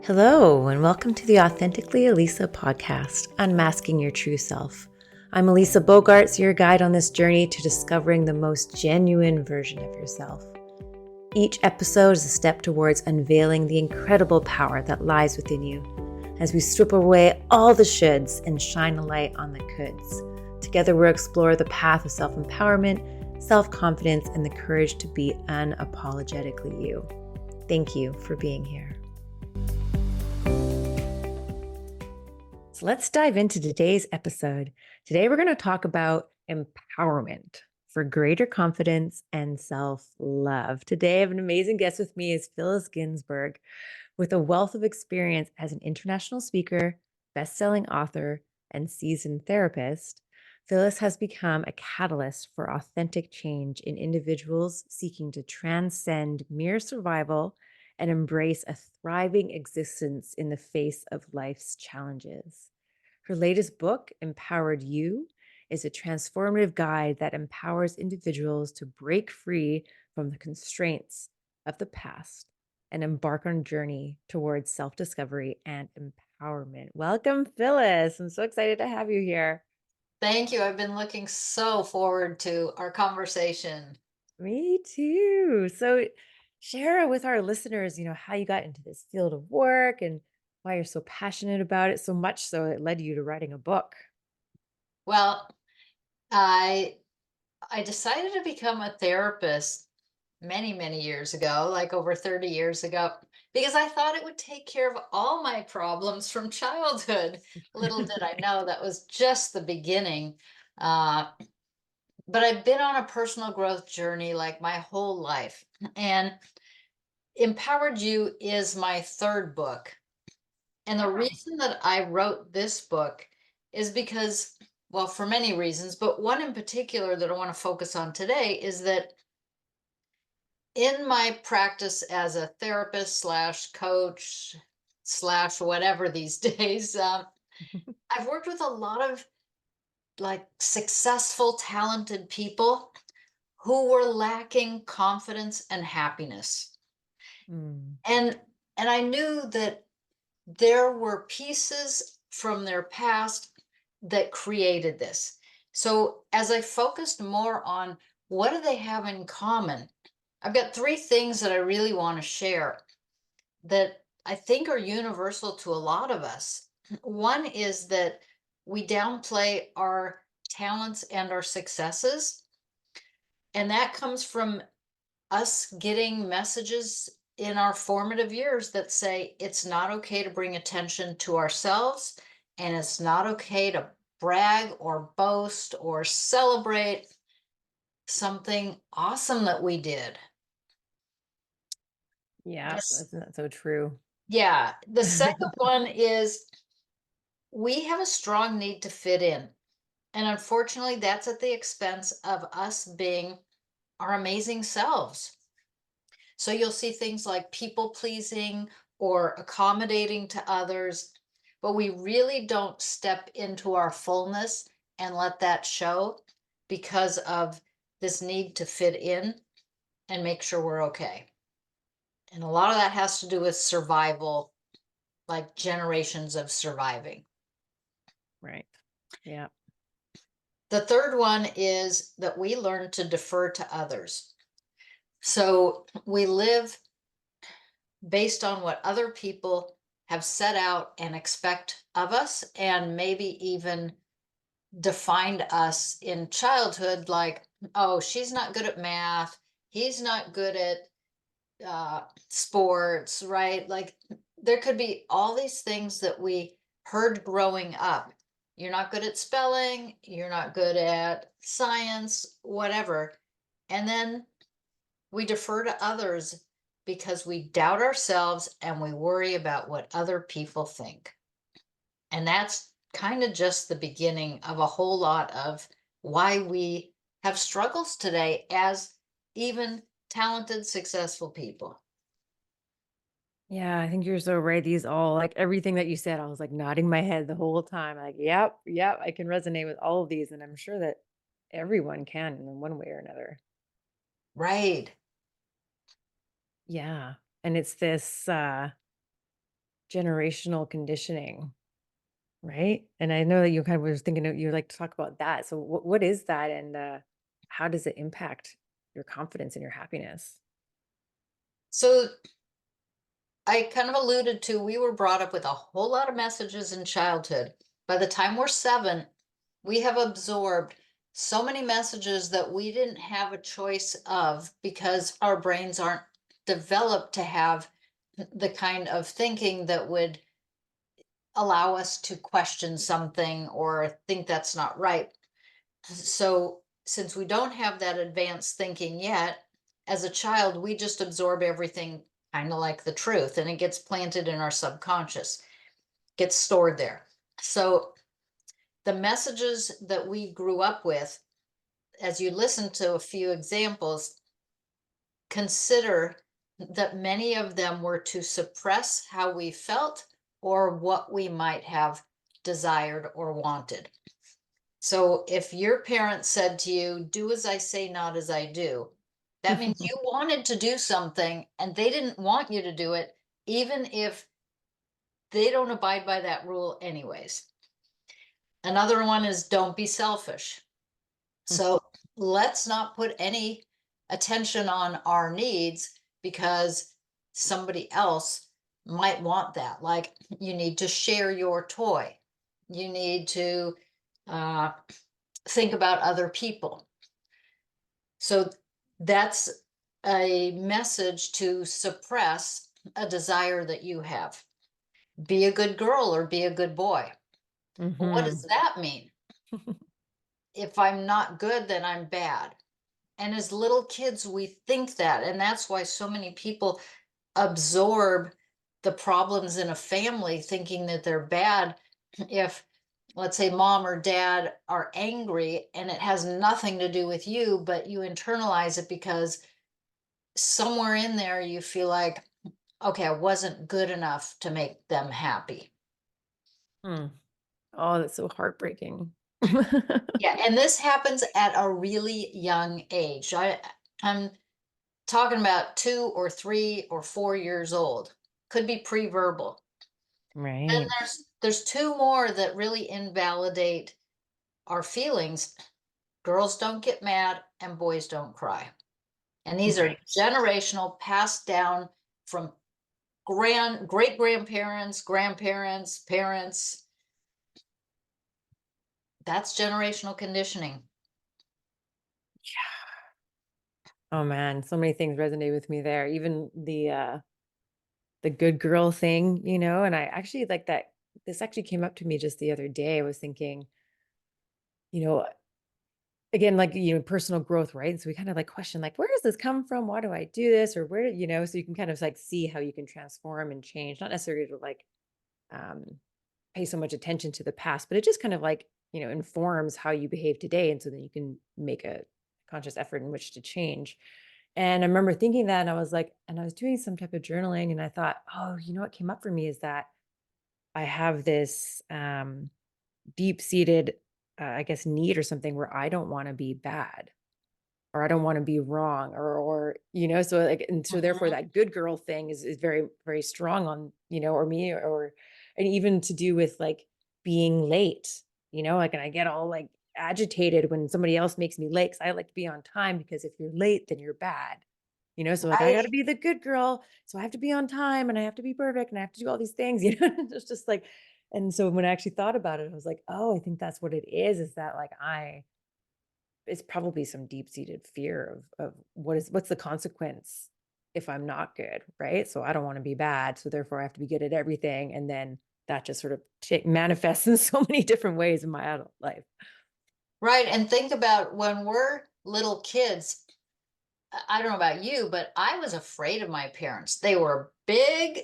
Hello, and welcome to the Authentically Elisa podcast, Unmasking Your True Self. I'm Elisa Bogarts, your guide on this journey to discovering the most genuine version of yourself. Each episode is a step towards unveiling the incredible power that lies within you as we strip away all the shoulds and shine a light on the coulds. Together, we'll explore the path of self-empowerment, self-confidence, and the courage to be unapologetically you. Thank you for being here. So let's dive into today's episode. Today, we're going to talk about empowerment for greater confidence and self-love. Today, I have an amazing guest with me is Phyllis Ginsberg with a wealth of experience as an international speaker, best-selling author, and seasoned therapist. Phyllis has become a catalyst for authentic change in individuals seeking to transcend mere survival and embrace a thriving existence in the face of life's challenges. Her latest book, Empowered You, is a transformative guide that empowers individuals to break free from the constraints of the past and embark on a journey towards self-discovery and empowerment. Welcome, Phyllis. I'm so excited to have you here. Thank you. I've been looking so forward to our conversation. Me too. So share with our listeners, how you got into this field of work and why you're so passionate about it, so much so it led you to writing a book. Well, I I decided to become a therapist many, many years ago, like over 30 years ago, because I thought it would take care of all my problems from childhood. Little did I know that was just the beginning. Uh, but I've been on a personal growth journey like my whole life. And Empowered You is my third book. And the Wow. reason that I wrote this book is because, well, for many reasons, but one in particular that I want to focus on today is that in my practice as a therapist slash coach slash whatever these days, I've worked with a lot of like successful, talented people who were lacking confidence and happiness. Mm. And and I knew that there were pieces from their past that created this. So as I focused more on what do they have in common, I've got three things that I really want to share that I think are universal to a lot of us. One is that we downplay our talents and our successes, and that comes from us getting messages in our formative years that say it's not okay to bring attention to ourselves and it's not okay to brag or boast or celebrate something awesome that we did. Yeah, This, that's so true. yeah. The second one is we have a strong need to fit in. And unfortunately, that's at the expense of us being our amazing selves. So you'll see things like people pleasing or accommodating to others, but we really don't step into our fullness and let that show because of this need to fit in and make sure we're okay. And a lot of that has to do with survival, like generations of surviving. Right. Yeah. The third one is that we learn to defer to others. So we live based on what other people have set out and expect of us, and maybe even defined us in childhood like, oh, she's not good at math, he's not good at sports, right? Like, there could be all these things that we heard growing up. You're not good at spelling, you're not good at science, whatever. And then we defer to others because we doubt ourselves and we worry about what other people think. And that's kind of just the beginning of a whole lot of why we have struggles today as even talented, successful people. Yeah, I think you're so right. These all like everything that you said, I was like nodding my head the whole time. Like, yep, I can resonate with all of these. And I'm sure that everyone can in one way or another. Right. Yeah. And it's this generational conditioning, right? And I know that you kind of was thinking you like to talk about that. So what is that, and how does it impact your confidence and your happiness? So I kind of alluded to, we were brought up with a whole lot of messages in childhood. By the time we're 7, we have absorbed so many messages that we didn't have a choice of because our brains aren't developed to have the kind of thinking that would allow us to question something or think that's not right. So, since we don't have that advanced thinking yet, as a child, we just absorb everything kind of like the truth, and it gets planted in our subconscious, gets stored there. So, the messages that we grew up with, as you listen to a few examples, consider that many of them were to suppress how we felt or what we might have desired or wanted. So if your parents said to you, do as I say, not as I do, that means you wanted to do something and they didn't want you to do it, even if they don't abide by that rule, anyways. Another one is don't be selfish. So let's not put any attention on our needs because somebody else might want that. Like you need to share your toy, you need to uh, think about other people. So that's a message to suppress a desire that you have. Be a good girl or be a good boy. What does Hmm. that mean? If I'm not good, then I'm bad. And as little kids, we think that. And that's why so many people absorb the problems in a family thinking that they're bad. If, let's say, mom or dad are angry and it has nothing to do with you, but you internalize it because somewhere in there you feel like, okay, I wasn't good enough to make them happy. Hmm. Oh, that's so heartbreaking. Yeah, and this happens at a really young age. I'm talking about 2 or 3 or 4 years old. Could be pre-verbal. Then Right. there's 2 more that really invalidate our feelings. Girls don't get mad and boys don't cry. And these are Right. generational, passed down from great grandparents, grandparents, parents. That's generational conditioning. Oh man, so many things resonate with me there. Even the good girl thing, and I actually like that. This actually came up to me just the other day. I was thinking, you know, again, like, personal growth, right? And so we kind of like question, like, where does this come from? Why do I do this? Or so you can kind of like see how you can transform and change, not necessarily to like um pay so much attention to the past, but it just kind of like, informs how you behave today. And so then you can make a conscious effort in which to change. And I remember thinking that, and I was like, and I was doing some type of journaling, and I thought, oh, what came up for me is that I have this deep seated, I guess, need or something where I don't want to be bad, or I don't want to be wrong, so like, and so therefore Mhm. that good girl thing is very, very strong on, or me, and even to do with like being late, like, and I get all like agitated when somebody else makes me late, 'cause I like to be on time, because if you're late, then you're bad. So like I got to Right. be the good girl, so I have to be on time and I have to be perfect and I have to do all these things, it's just like, and so when I actually thought about it, I was like, oh, I think that's what it is that like it's probably some deep-seated fear of what's the consequence if I'm not good, right? So I don't wanna be bad, so therefore I have to be good at everything, and then that just sort of manifests in so many different ways in my adult life. Right, and think about when we're little kids, I don't know about you, but I was afraid of my parents. They were big.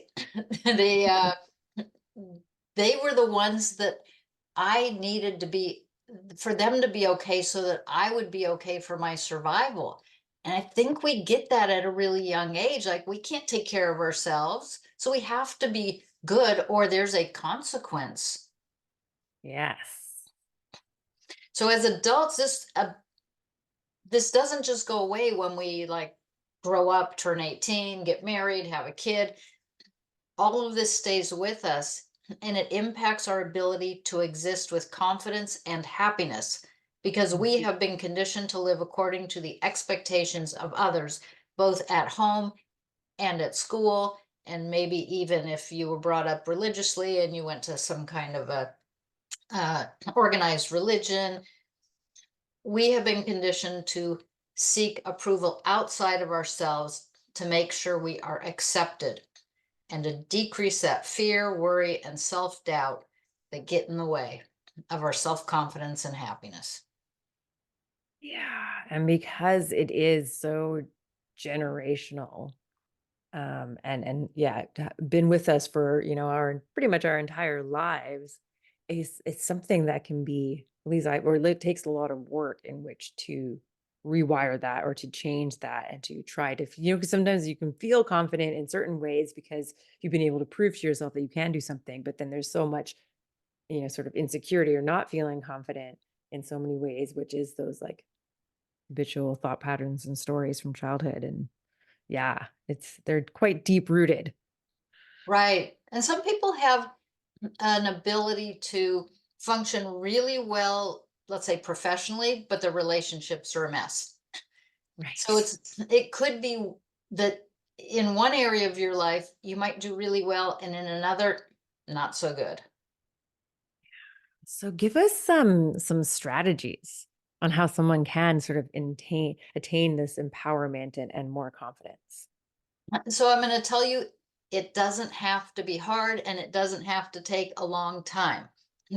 They, they were the ones that I needed to be for them to be okay so that I would be okay for my survival. And I think we get that at a really young age. Like we can't take care of ourselves. So we have to be good or there's a consequence. Yes. So as adults, this doesn't just go away when we like grow up, turn 18, get married, have a kid. all of this stays with us and it impacts our ability to exist with confidence and happiness because Mm. we have been conditioned to live according to the expectations of others, both at home and at school. And maybe even if you were brought up religiously and you went to some kind of a organized religion, we have been conditioned to seek approval outside of ourselves to make sure we are accepted and to decrease that fear, worry, and self doubt that get in the way of our self confidence and happiness. Yeah, and because it is so generational, and yeah, been with us for, our pretty much our entire lives, it's something that can be, at least it takes a lot of work in which to rewire that or to change that and to try to, because sometimes you can feel confident in certain ways because you've been able to prove to yourself that you can do something, but then there's so much, sort of insecurity or not feeling confident in so many ways, which is those like habitual thought patterns and stories from childhood. And yeah, they're quite deep rooted. Right. And some people have an ability to function really well, let's say professionally, but their relationships are a mess. So Right. it could be that in one area of your life you might do really well and in another not so good. So give us some strategies on how someone can sort of attain this empowerment and more confidence. So I'm going to tell you, it doesn't have to be hard and it doesn't have to take a long time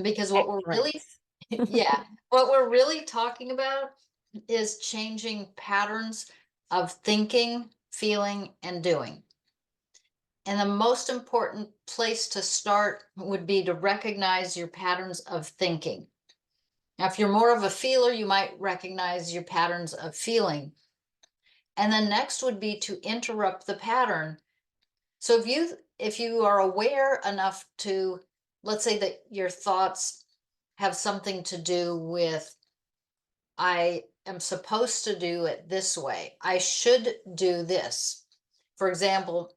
because what we're Excellent. really, yeah, what we're really talking about is changing patterns of thinking, feeling, and doing. And the most important place to start would be to recognize your patterns of thinking. Now, if you're more of a feeler, you might recognize your patterns of feeling. And then next would be to interrupt the pattern. So if you are aware enough to, let's say that your thoughts have something to do with, I am supposed to do it this way. I should do this. For example,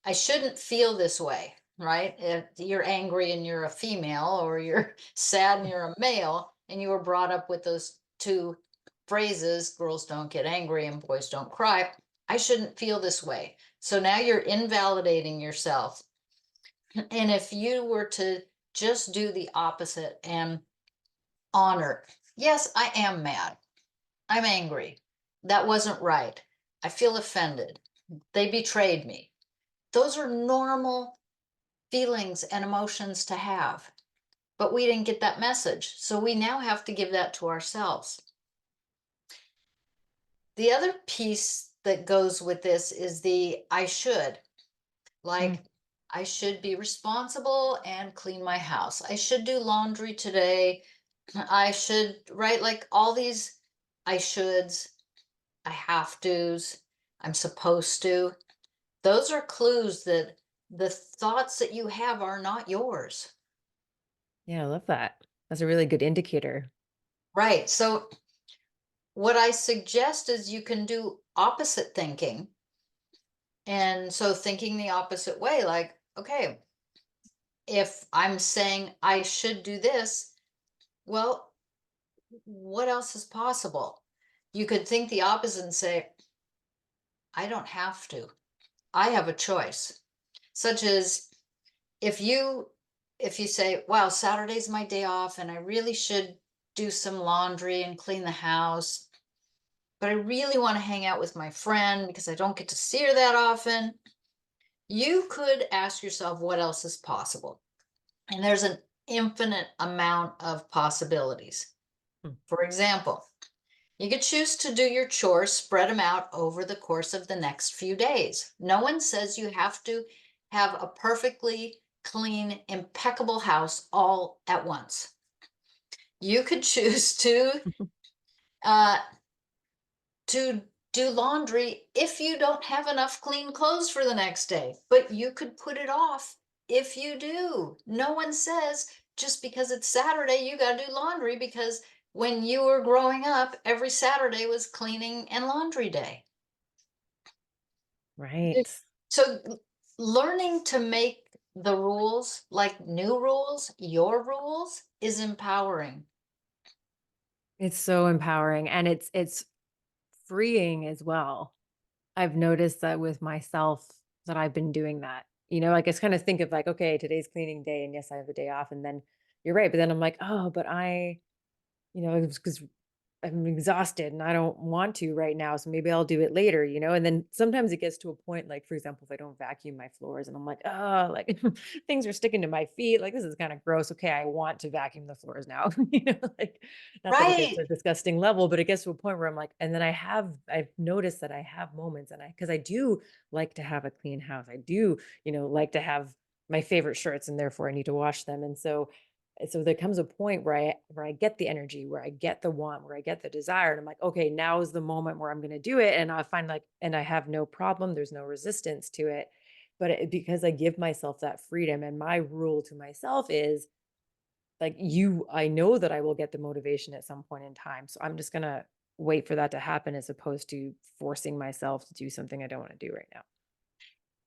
I shouldn't feel this way, right? If you're angry and you're a female, or you're sad and you're a male, and you were brought up with those two phrases, girls don't get angry and boys don't cry. I shouldn't feel this way. So now you're invalidating yourself. And if you were to just do the opposite and honor, yes, I am mad. I'm angry. That wasn't right. I feel offended. They betrayed me. Those are normal feelings and emotions to have. But we didn't get that message. So we now have to give that to ourselves. The other piece that goes with this is the I should. Mm. Like, I should be responsible and clean my house. I should do laundry today. I should, right? Like all these I shoulds, I have to's, I'm supposed to. Those are clues that the thoughts that you have are not yours. Yeah, I love that. That's a really good indicator. Right. So, what I suggest is you can do opposite thinking. And so, thinking the opposite way, like, okay, if I'm saying I should do this, well, what else is possible? You could think the opposite and say, I don't have to. I have a choice. Such as if you say, wow, Saturday's my day off and I really should do some laundry and clean the house, but I really want to hang out with my friend because I don't get to see her that often. You could ask yourself what else is possible. And there's an infinite amount of possibilities. Mm. For example, you could choose to do your chores, spread them out over the course of the next few days. No one says you have to have a perfectly clean, impeccable house all at once. You could choose uh, to do laundry if you don't have enough clean clothes for the next day, but you could put it off if you do. No one says just because it's Saturday, you got to do laundry because when you were growing up, every Saturday was cleaning and laundry day. Right. So learning to make the rules, like new rules, your rules, is empowering. It's so empowering and it's freeing as well. I've noticed that with myself that I've been doing that. Like, I just kind of think of like, okay, today's cleaning day and yes, I have the day off. And then you're right. But then I'm like, oh, but it's because I'm exhausted and I don't want to right now. So maybe I'll do it later. And then sometimes it gets to a point, like, for example, if I don't vacuum my floors and I'm like, oh, like things are sticking to my feet. Like, this is kind of gross. Okay. I want to vacuum the floors now. Like, not that it gets to Right. a disgusting level, but it gets to a point where I'm like, and then I've noticed that I have moments because I do like to have a clean house. I do, like to have my favorite shirts and therefore I need to wash them. And so there comes a point where I get the energy, where I get the want, where I get the desire, and I'm like, okay, now is the moment where I'm going to do it, and I find like, and I have no problem. There's no resistance to it, but because I give myself that freedom, and my rule to myself is like, I know that I will get the motivation at some point in time, so I'm just gonna wait for that to happen as opposed to forcing myself to do something I don't want to do right now.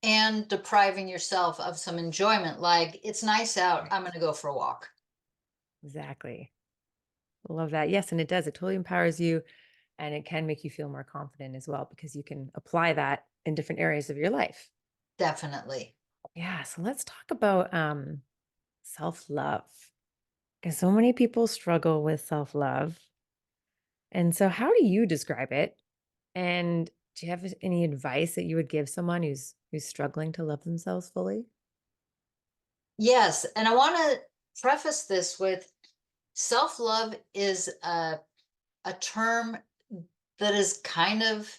And depriving yourself of some enjoyment, like it's nice out, Right. I'm going to go for a walk. Exactly. Love that. Yes, and it does. It totally empowers you. And it can make you feel more confident as well because you can apply that in different areas of your life. Definitely. Yeah. So let's talk about self-love. Because so many people struggle with self-love. And so how do you describe it? And do you have any advice that you would give someone who's struggling to love themselves fully? Yes. And I want to preface this with self love is a term that is kind of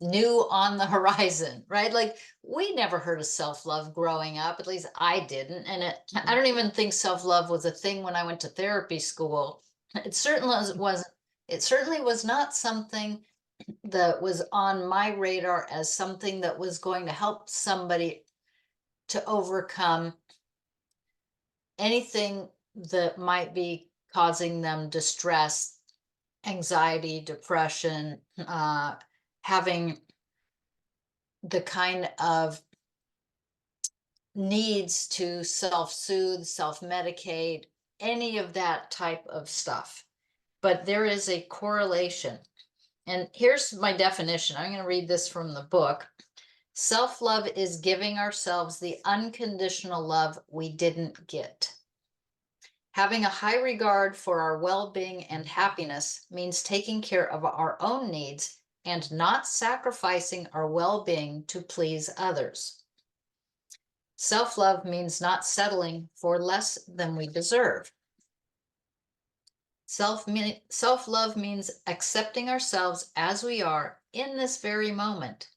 new on the horizon, right? Like we never heard of self-love growing up, at least I didn't. And I Mm. don't even think self-love was a thing when I went to therapy school. It certainly was it certainly was not something that was on my radar as something that was going to help somebody to overcome anything that might be causing them distress, anxiety, depression, having the kind of needs to self-soothe, self-medicate, any of that type of stuff. But there is a correlation. And here's my definition. I'm going to read this from the book. Self-love is giving ourselves the unconditional love we didn't get. Having a high regard for our well-being and happiness means taking care of our own needs and not sacrificing our well-being to please others. Self-love means not settling for less than we deserve. Self-love means accepting ourselves as we are in this very moment.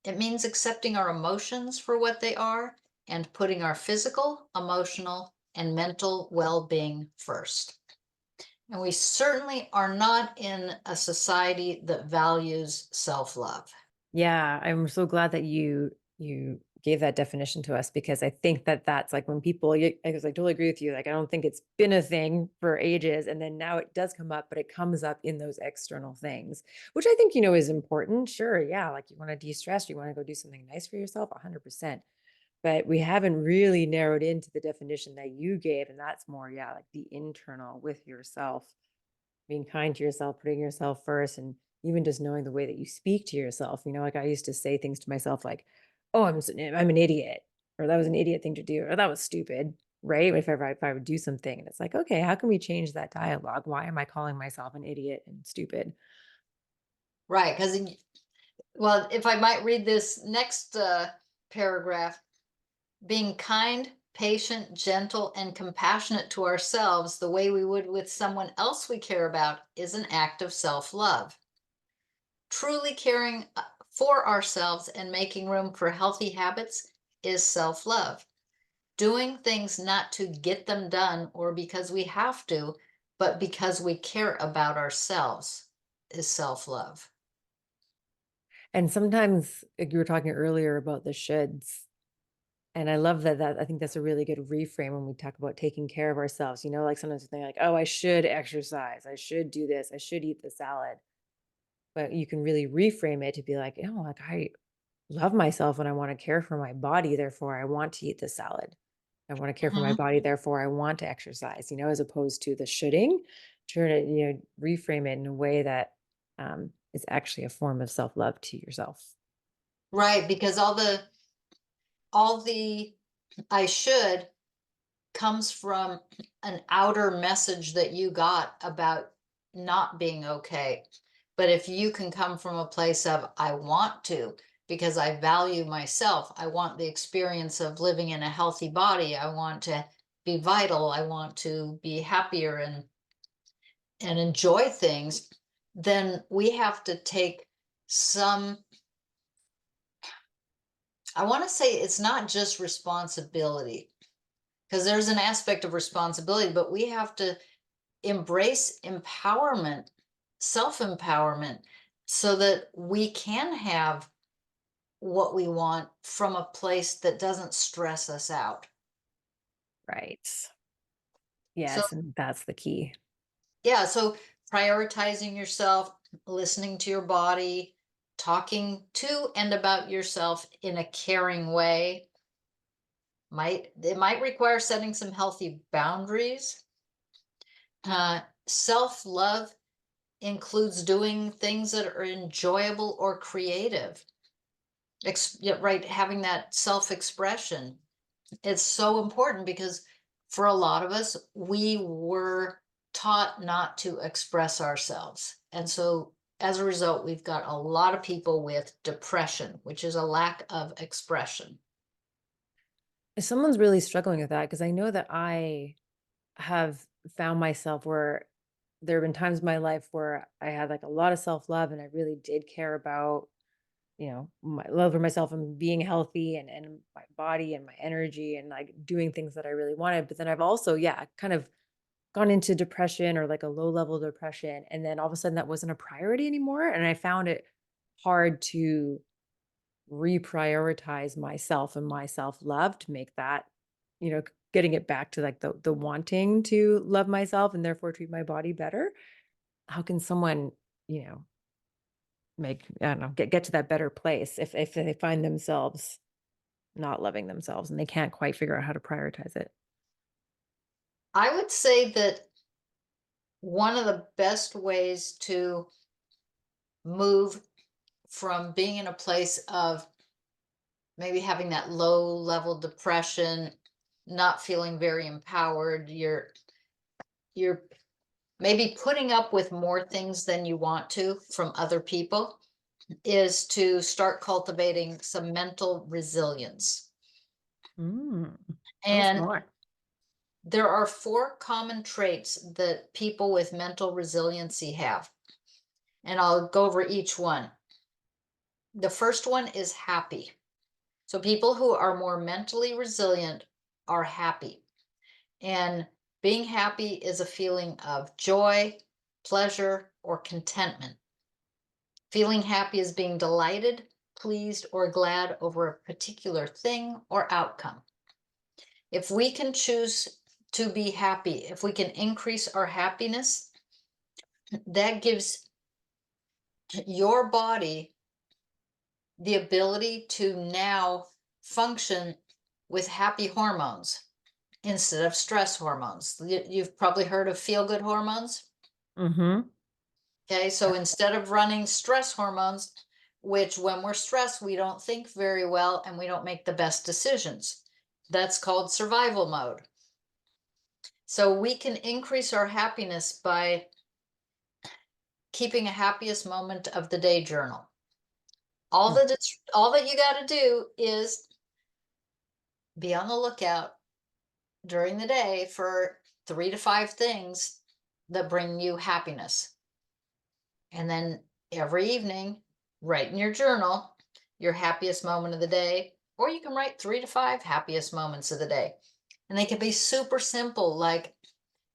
It means accepting our emotions for what they are and putting our physical, emotional, and mental well-being first. And we certainly are not in a society that values self-love. Yeah, I'm so glad that you gave that definition to us because I think that that's like when because I totally agree with you. Like, I don't think it's been a thing for ages, and then now it does come up, but it comes up in those external things, which I think is important. Sure, yeah, like you want to de-stress, you want to go do something nice for yourself, 100%. But we haven't really narrowed into the definition that you gave, and that's more, yeah, like the internal with yourself, being kind to yourself, putting yourself first, and even just knowing the way that you speak to yourself. Like, I used to say things to myself like, "Oh, I'm an idiot," or "That was an idiot thing to do," or "That was stupid." Right? If I would do something, and it's like, okay, how can we change that dialogue? Why am I calling myself an idiot and stupid? Right. Because, well, if I might read this next paragraph, being kind, patient, gentle, and compassionate to ourselves the way we would with someone else we care about is an act of self love. Truly caring for ourselves and making room for healthy habits is self love. Doing things not to get them done or because we have to, but because we care about ourselves is self love. And sometimes, like you were talking earlier about the shoulds. And I love that I think that's a really good reframe when we talk about taking care of ourselves. Like sometimes we think like, oh, I should exercise, I should do this, I should eat the salad. But you can really reframe it to be like, like I love myself and I want to care for my body, therefore I want to eat the salad. I want to care for my Mhm. body, therefore I want to exercise, as opposed to the shoulding. Turn it, reframe it in a way that is actually a form of self-love to yourself. Right, because all the I should comes from an outer message that you got about not being okay. But if you can come from a place of, I want to, because I value myself, I want the experience of living in a healthy body, I want to be vital, I want to be happier and enjoy things, then we have to take some, I want to say it's not just responsibility, because there's an aspect of responsibility, but we have to embrace empowerment, self empowerment, so that we can have what we want from a place that doesn't stress us out. Right. So, Yes, and that's the key. yeah, so prioritizing yourself, listening to your body, talking to and about yourself in a caring way might require setting some healthy boundaries. Self-love includes doing things that are enjoyable or creative. Yeah, right, having that self-expression. It's so important because for a lot of us, we were taught not to express ourselves. And so as a result, we've got a lot of people with depression, which is a lack of expression. If someone's really struggling with that, because I know that I have found myself where there have been times in my life where I had like a lot of self-love and I really did care about, my love for myself and being healthy and my body and my energy and like doing things that I really wanted. But then I've also, yeah, kind of gone into depression or like a low level depression. And then all of a sudden that wasn't a priority anymore. And I found it hard to reprioritize myself and my self-love to make that, getting it back to like the wanting to love myself and therefore treat my body better. How can someone, you know, make, I don't know, get to that better place if they find themselves not loving themselves and they can't quite figure out how to prioritize it? I would say that one of the best ways to move from being in a place of maybe having that low level depression, not feeling very empowered, you're maybe putting up with more things than you want to from other people, is to start cultivating some mental resilience. Mm, tell us And more. there are four common traits that people with mental resiliency have, and I'll go over each one. The first one is happy. So people who are more mentally resilient are happy. And being happy is a feeling of joy, pleasure, or contentment. Feeling happy is being delighted, pleased, or glad over a particular thing or outcome. If we can choose to be happy, if we can increase our happiness, that gives your body the ability to now function with happy hormones instead of stress hormones. You've probably heard of feel good hormones. Mm-hmm. Okay, so instead of running stress hormones, which when we're stressed, we don't think very well and we don't make the best decisions, that's called survival mode. So we can increase our happiness by keeping a happiest moment of the day journal. All that you got to do is be on the lookout during the day for 3 to 5 things that bring you happiness. And then every evening, write in your journal your happiest moment of the day, or you can write 3 to 5 happiest moments of the day. And they can be super simple, like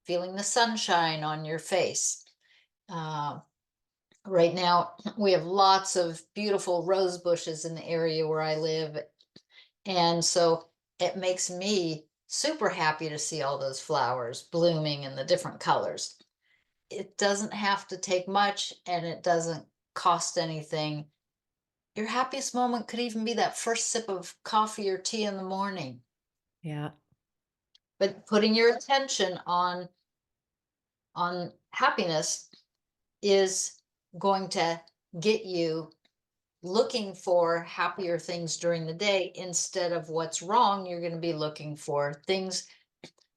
feeling the sunshine on your face. Uh, right now, we have lots of beautiful rose bushes in the area where I live. And so it makes me super happy to see all those flowers blooming in the different colors. It doesn't have to take much and it doesn't cost anything. Your happiest moment could even be that first sip of coffee or tea in the morning. Yeah. But putting your attention on happiness is going to get you looking for happier things during the day. Instead of what's wrong, you're going to be looking for things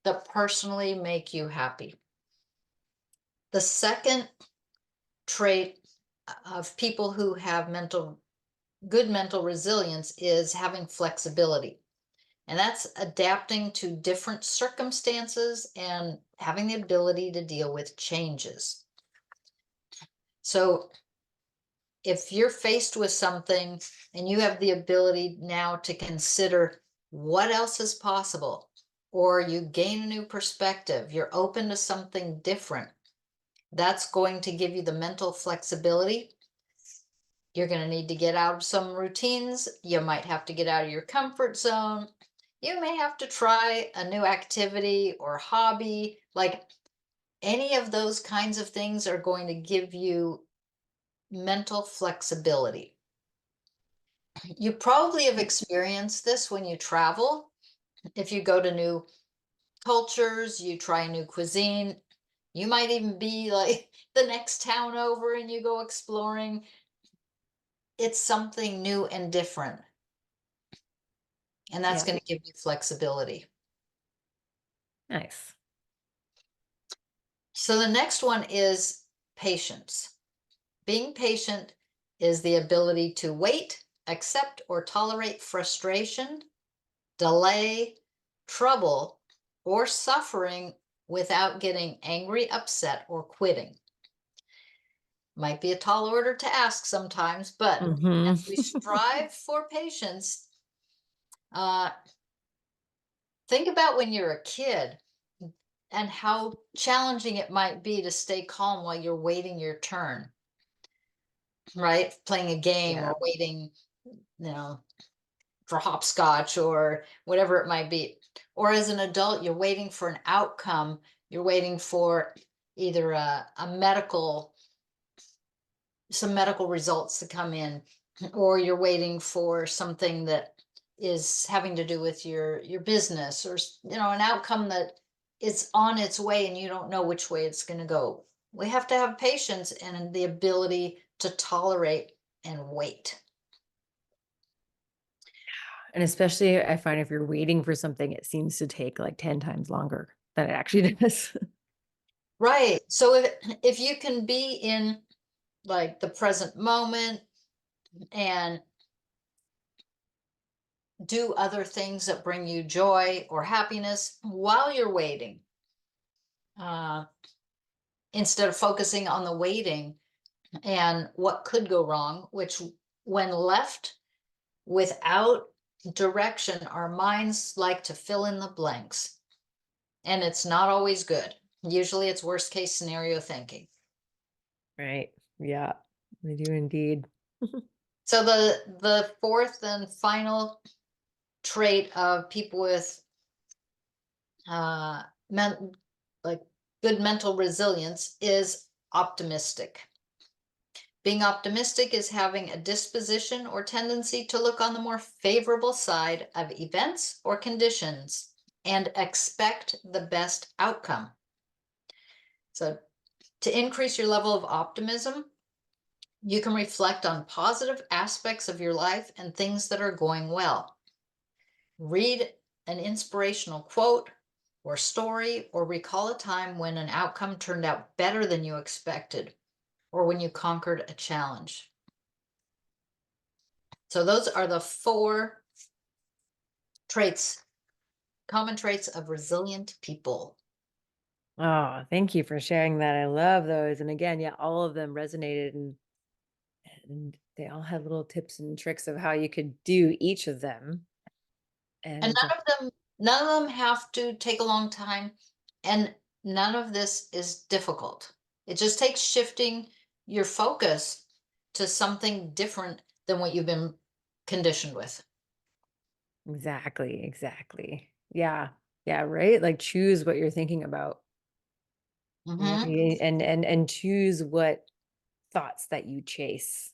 that personally make you happy. The second trait of people who have good mental resilience is having flexibility. And that's adapting to different circumstances and having the ability to deal with changes. So if you're faced with something and you have the ability now to consider what else is possible, or you gain a new perspective, you're open to something different, that's going to give you the mental flexibility. You're going to need to get out of some routines. You might have to get out of your comfort zone. You may have to try a new activity or hobby. Like any of those kinds of things are going to give you mental flexibility. You probably have experienced this when you travel. If you go to new cultures, you try new cuisine, you might even be like the next town over and you go exploring. It's something new and different. And that's Yeah. going to give you flexibility. Nice. So the next one is patience. Being patient is the ability to wait, accept, or tolerate frustration, delay, trouble, or suffering without getting angry, upset, or quitting. Might be a tall order to ask sometimes, but Hmm. as we strive for patience, uh, think about when you're a kid and how challenging it might be to stay calm while you're waiting your turn, right? Playing a game Yeah. or waiting, for hopscotch or whatever it might be. Or as an adult, you're waiting for an outcome. You're waiting for either some medical results to come in, or you're waiting for something that is having to do with your business, or an outcome that is on its way and you don't know which way it's going to go. We have to have patience and the ability to tolerate and wait. And especially I find if you're waiting for something, it seems to take like 10 times longer than it actually does. Right. So if you can be in like the present moment and do other things that bring you joy or happiness while you're waiting, uh, instead of focusing on the waiting and what could go wrong, which when left without direction, our minds like to fill in the blanks. And it's not always good. Usually it's worst case scenario thinking. Right. Yeah, they do indeed. So the fourth and final trait of people with uh men, like good mental resilience is optimistic. Being optimistic is having a disposition or tendency to look on the more favorable side of events or conditions and expect the best outcome. So to increase your level of optimism, you can reflect on positive aspects of your life and things that are going well. Read an inspirational quote or story, or recall a time when an outcome turned out better than you expected, or when you conquered a challenge. So, those are the four traits, common traits of resilient people. Oh, thank you for sharing that. I love those. And again, yeah, all of them resonated and they all had little tips and tricks of how you could do each of them. And And none of them have to take a long time, and none of this is difficult. It just takes shifting your focus to something different than what you've been conditioned with. exactly, exactly. Yeah. Yeah, right? Like choose what you're thinking about. Mhm. And choose what thoughts that you chase.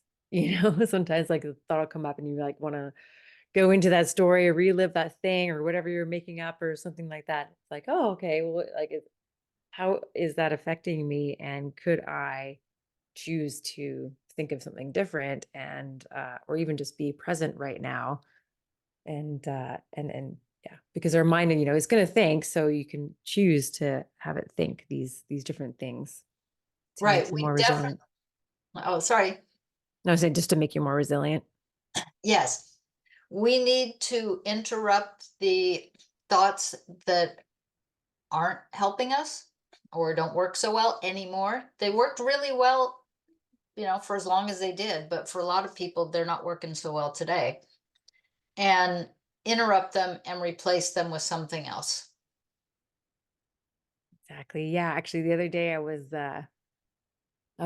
Sometimes like a thought will come up and you like want to go into that story or relive that thing or whatever you're making up or something like that. It's like, oh, okay, well, like, how is that affecting me? And could I choose to think of something different and or even just be present right now? And yeah, because our mind, is going to think, so you can choose to have it think these different things to make Right. you We more definitely, resilient. oh, sorry. No, I said just to make you more resilient. Yes. We need to interrupt the thoughts that aren't helping us or don't work so well anymore. They worked really well, for as long as they did, but for a lot of people, they're not working so well today. And interrupt them and replace them with something else. Exactly. Yeah, actually the other day I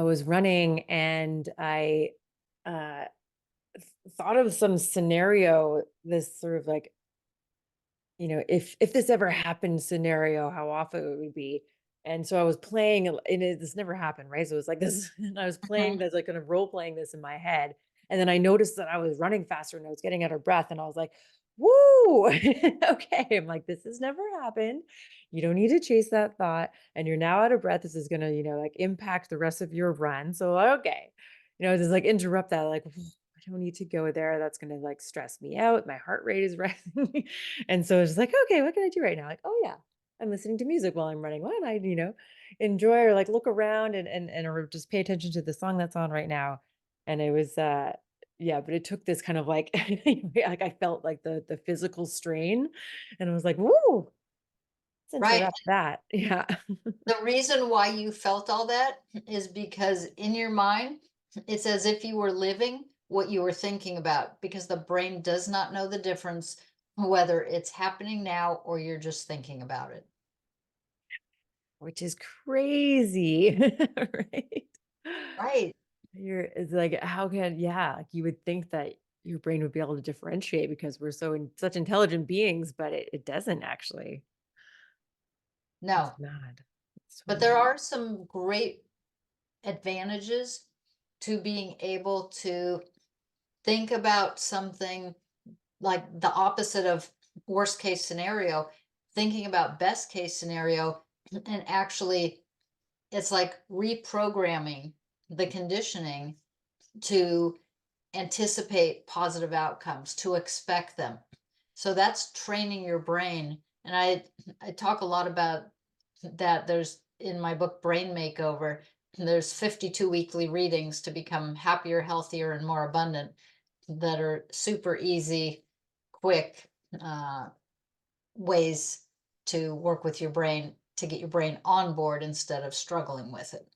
was running and I uh thought of some scenario, this sort of like, if this ever happened scenario, how awful it would be. And so I was playing, this never happened, right? So it was like this, and I was playing Mhm. this, like kind of role playing this in my head. And then I noticed that I was running faster and I was getting out of breath. And I was like, woo, okay. I'm like, this has never happened. You don't need to chase that thought. And you're now out of breath. This is going to, like impact the rest of your run. So, okay. Just like interrupt that, like, I don't need to go there. That's going to like stress me out. My heart rate is rising. And so it's just like, okay, what can I do right now? Like, oh yeah, I'm listening to music while I'm running. Why don't I, enjoy or like look around and or just pay attention to the song that's on right now. And it was yeah, but it took this kind of like like I felt like the physical strain and I was like, woo, let's Right. interrupt that. Yeah. The reason why you felt all that is because in your mind, it's as if you were living what you were thinking about because the brain does not know the difference whether it's happening now or you're just thinking about it. Which is crazy. Right. Right. It's like, how can, yeah, like you would think that your brain would be able to differentiate because we're such intelligent beings, but it doesn't actually. It's No, mad. It's but totally there mad. are some great advantages to being able to think about something like the opposite of worst case scenario, thinking about best case scenario, and actually it's like reprogramming the conditioning to anticipate positive outcomes, to expect them. So that's training your brain. And I talk a lot about that. There's in my book Brain Makeover, there's 52 weekly readings to become happier, healthier, and more abundant that are super easy, quick uh, ways to work with your brain to get your brain on board instead of struggling with it.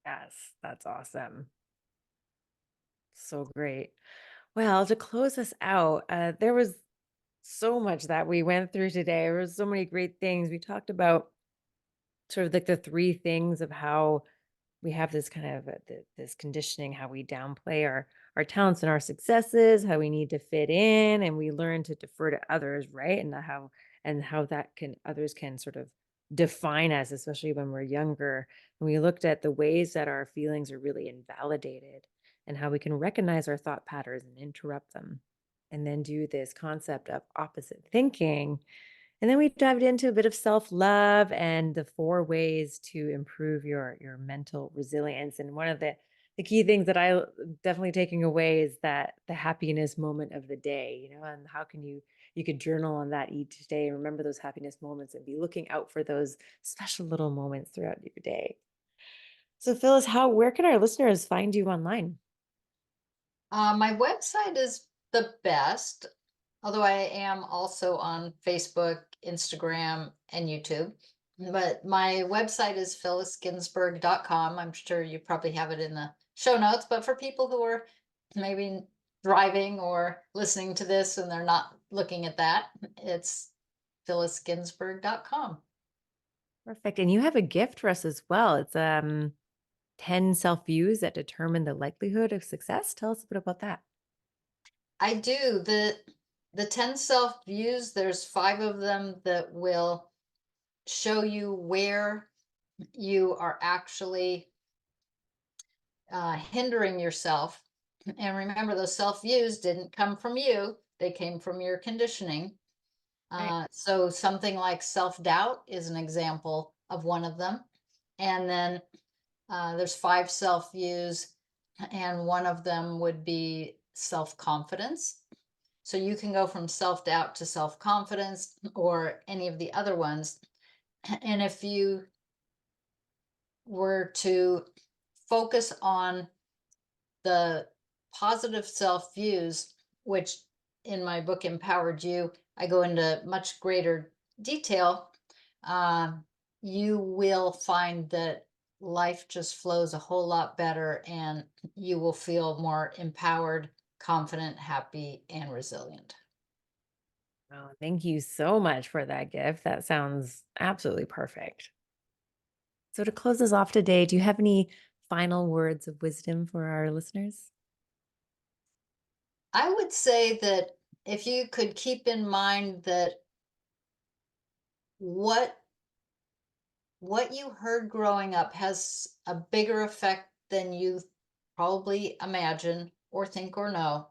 Yes, that's awesome. So great. Well, to close us out, there was so much that we went through today. There was so many great things. We talked about sort of like the three things of how we have this kind of this conditioning, how we downplay our talents and our successes, how we need to fit in, and we learn to defer to others, right? And how that can others can sort of define us, especially when we're younger. And we looked at the ways that our feelings are really invalidated and how we can recognize our thought patterns and interrupt them, and then do this concept of opposite thinking, and then we dived into a bit of self-love and the four ways to improve your mental resilience. And one of the key things that definitely taking away is that the happiness moment of the day, and how can you could journal on that each day, remember those happiness moments and be looking out for those special little moments throughout your day. So Phyllis, where can our listeners find you online? My website is the best, although I am also on Facebook, Instagram, and YouTube. But my website is phyllisginsberg.com. I'm sure you probably have it in the show notes, but for people who are maybe driving or listening to this and they're not looking at that, it's phyllisginsberg.com. Perfect. And you have a gift for us as well. It's 10 self-views that determine the likelihood of success. Tell us a bit about that. I do. The 10 self views, there's 5 of them that will show you where you are actually hindering yourself And remember, those self-views didn't come from you, they came from your conditioning. Right. So something like self-doubt is an example of one of them. And then there's 5 self-views, and one of them would be self-confidence. So you can go from self-doubt to self-confidence or any of the other ones. And if you were to focus on the positive self views, which in my book Empowered You, I go into much greater detail, um, you will find that life just flows a whole lot better and you will feel more empowered, confident, happy, and resilient. Oh, thank you so much for that gift. That sounds absolutely perfect. So, to close us off today, do you have any final words of wisdom for our listeners? I would say that if you could keep in mind that what what you heard growing up has a bigger effect than you probably imagine or think or know,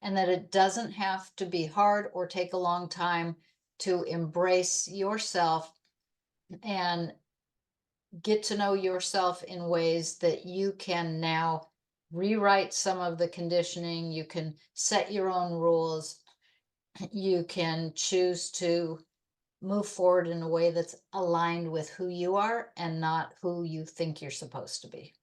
and that it doesn't have to be hard or take a long time to embrace yourself and get to know yourself in ways that you can now rewrite some of the conditioning. You can set your own rules. You can choose to move forward in a way that's aligned with who you are and not who you think you're supposed to be.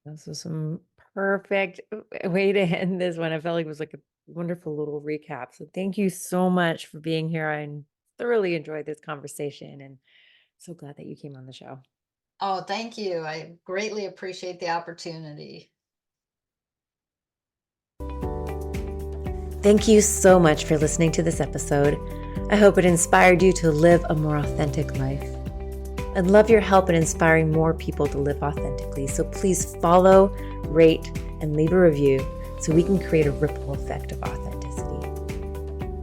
This was some perfect way to end this one. I felt like it was like a wonderful little recap. So, thank you so much for being here. I thoroughly enjoyed this conversation and so glad that you came on the show. Oh, thank you. I greatly appreciate the opportunity. Thank you so much for listening to this episode. I hope it inspired you to live a more authentic life. I'd love your help in inspiring more people to live authentically, so please follow, rate, and leave a review so we can create a ripple effect of authenticity.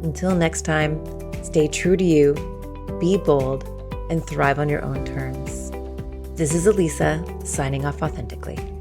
Until next time, stay true to you, be bold, and thrive on your own terms. This is Elisa, signing off authentically.